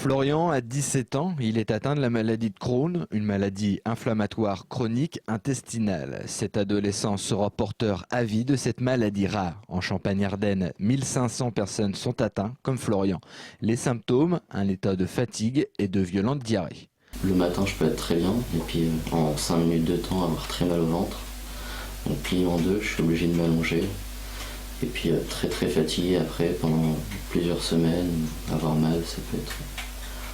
Florian a 17 ans, il est atteint de la maladie de Crohn, une maladie inflammatoire chronique intestinale. Cet adolescent sera porteur à vie de cette maladie rare. En Champagne-Ardenne, 1500 personnes sont atteintes comme Florian. Les symptômes, un état de fatigue et de violentes diarrhées. Le matin, je peux être très bien, et puis en 5 minutes de temps, avoir très mal au ventre. On plie en deux, je suis obligé de m'allonger. Et puis très fatigué après, pendant plusieurs semaines, avoir mal, ça peut être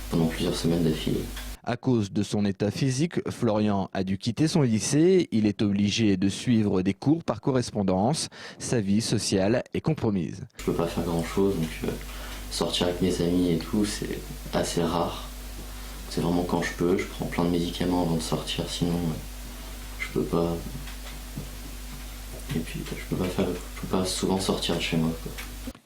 pendant plusieurs semaines d'affilée. À cause de son état physique, Florian a dû quitter son lycée. Il est obligé de suivre des cours par correspondance. Sa vie sociale est compromise. Je peux pas faire grand chose, donc sortir avec mes amis et tout, c'est assez rare. C'est vraiment quand je peux, je prends plein de médicaments avant de sortir, sinon je peux pas. Et puis je peux pas souvent sortir de chez moi, quoi.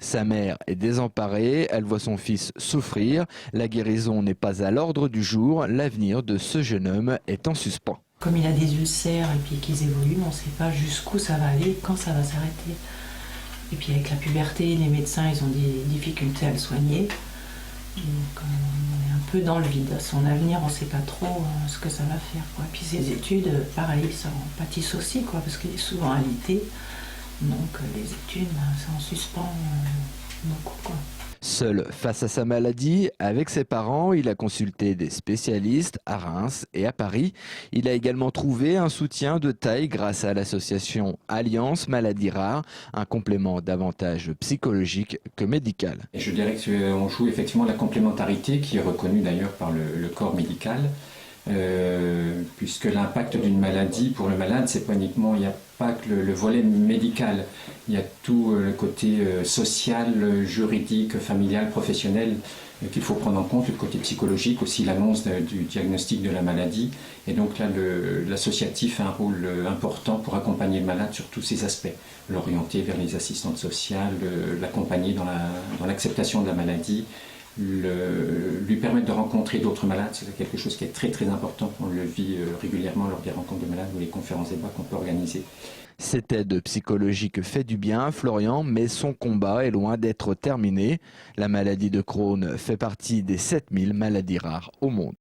Sa mère est désemparée, elle voit son fils souffrir. La guérison n'est pas à l'ordre du jour, l'avenir de ce jeune homme est en suspens. Comme il a des ulcères et puis qu'ils évoluent, on ne sait pas jusqu'où ça va aller, quand ça va s'arrêter. Et puis avec la puberté, les médecins ils ont des difficultés à le soigner. Donc on est un peu dans le vide. Son avenir, on ne sait pas trop ce que ça va faire, quoi. Puis ses études, pareil, ça en pâtissent aussi, quoi, parce qu'il est souvent alité. Donc les études, c'est en suspens beaucoup, quoi. Seul face à sa maladie, avec ses parents, il a consulté des spécialistes à Reims et à Paris. Il a également trouvé un soutien de taille grâce à l'association Alliance Maladies Rares, un complément davantage psychologique que médical. Et je dirais qu'on joue effectivement la complémentarité qui est reconnue d'ailleurs par le corps médical. Puisque l'impact d'une maladie pour le malade, c'est pas uniquement, il n'y a pas que le volet médical, il y a tout le côté social, juridique, familial, professionnel qu'il faut prendre en compte, le côté psychologique aussi, l'annonce du diagnostic de la maladie. Et donc là, l'associatif a un rôle important pour accompagner le malade sur tous ces aspects, l'orienter vers les assistantes sociales, l'accompagner dans l'acceptation de la maladie, lui permettre de rencontrer d'autres malades. C'est quelque chose qui est très important. On le vit régulièrement lors des rencontres de malades ou les conférences débat qu'on peut organiser. Cette aide psychologique fait du bien à Florian, mais son combat est loin d'être terminé. La maladie de Crohn fait partie des 7000 maladies rares au monde.